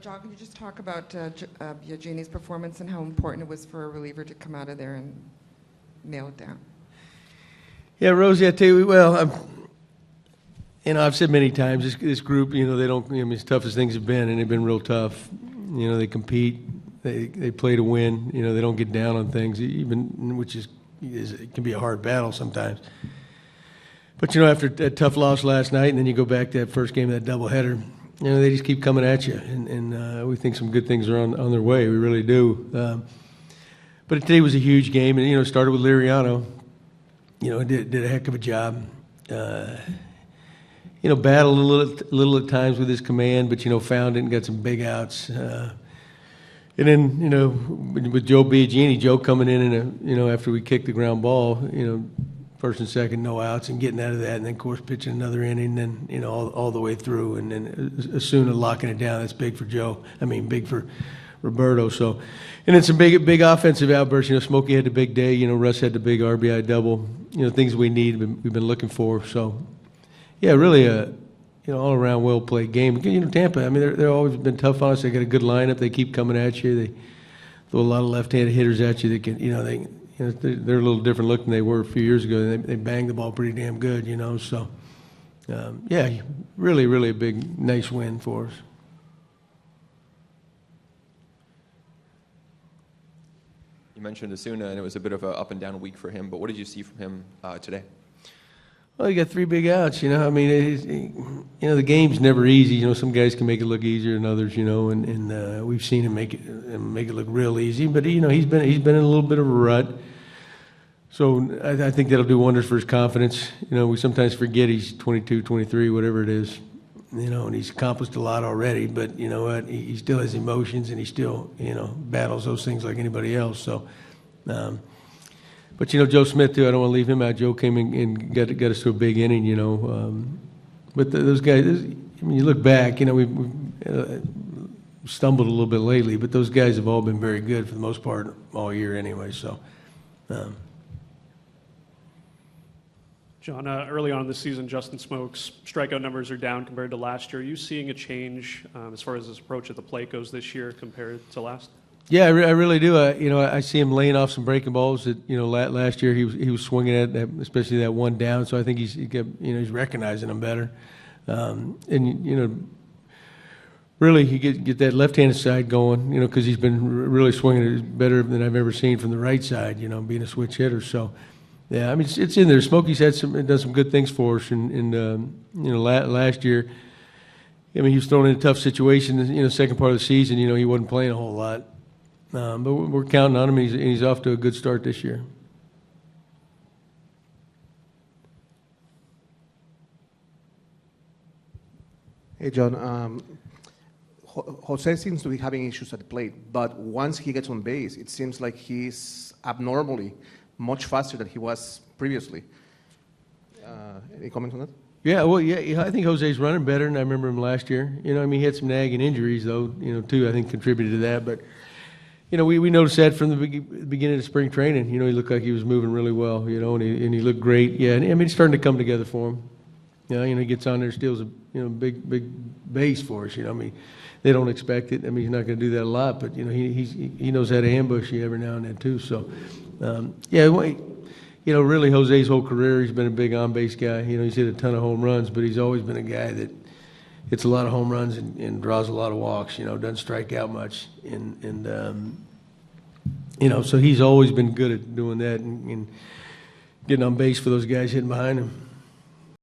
John, can you just talk about Eugenie's performance and how important it was for a reliever to come out of there and nail it down? Yeah, Rosie, I tell you, I've said many times, this group, they don't, as tough as things have been, and they've been real tough. They compete, they play to win. They don't get down on things, even which it can be a hard battle sometimes. But after a tough loss last night, and then you go back to that first game of that doubleheader, they just keep coming at you, and we think some good things are on their way. We really do. But today was a huge game, and it started with Liriano. Did a heck of a job. Battled a little at times with his command, but found it and got some big outs. And then with Joe Biagini, Joe coming in after we kicked the ground ball, first and second, no outs, and getting out of that, and then, of course, pitching another inning, and then, all the way through, and then Osuna locking it down. That's big for Joe. Big for Roberto. So, and then some big offensive outbursts. Smokey had the big day. Russ had the big RBI double. Things we need, we've been looking for. So, yeah, really a all-around well-played game. Tampa, they've always been tough on us. They got a good lineup. They keep coming at you. They throw a lot of left-handed hitters at you. They can, they're a little different look than they were a few years ago. They bang the ball pretty damn good, So, yeah, really, really a big, nice win for us. You mentioned Osuna, and it was a bit of an up-and-down week for him. But what did you see from him today? Well, he got 3 big outs. The game's never easy. Some guys can make it look easier than others. And we've seen him make it look real easy. But he's been in a little bit of a rut. So I think that'll do wonders for his confidence. We sometimes forget he's 22, 23, whatever it is. And he's accomplished a lot already. But you know what? He still has emotions, and he still battles those things like anybody else. So. But, Joe Smith, too, I don't want to leave him out. Joe came in and got us to a big inning, But those guys, you look back, we've stumbled a little bit lately, but those guys have all been very good for the most part all year anyway. So, John, early on in the season, Justin Smoak's strikeout numbers are down compared to last year. Are you seeing a change as far as his approach at the plate goes this year compared to last? Yeah, I really do. I see him laying off some breaking balls that last year he was swinging at, that, especially that one down. So I think he's recognizing them better, really he get that left-handed side going. Because he's been really swinging it better than I've ever seen from the right side. Being a switch hitter. So yeah, it's in there. Smokey's done some good things for us, and last year, he was thrown in a tough situation. Second part of the season, he wasn't playing a whole lot. But we're counting on him, and he's off to a good start this year. Hey, John. Jose seems to be having issues at the plate, but once he gets on base, it seems like he's abnormally much faster than he was previously. Any comments on that? Yeah, well, yeah, I think Jose's running better than I remember him last year. He had some nagging injuries, though, too, I think contributed to that. But, we noticed that from the beginning of spring training. He looked like he was moving really well, and he looked great. Yeah, and it's starting to come together for him. He gets on there, steals a big base for us. They don't expect it. He's not going to do that a lot, but he knows how to ambush you every now and then too. So, really Jose's whole career, he's been a big on-base guy. He's hit a ton of home runs, but he's always been a guy that hits a lot of home runs and draws a lot of walks. Doesn't strike out much, so he's always been good at doing that and getting on base for those guys hitting behind him.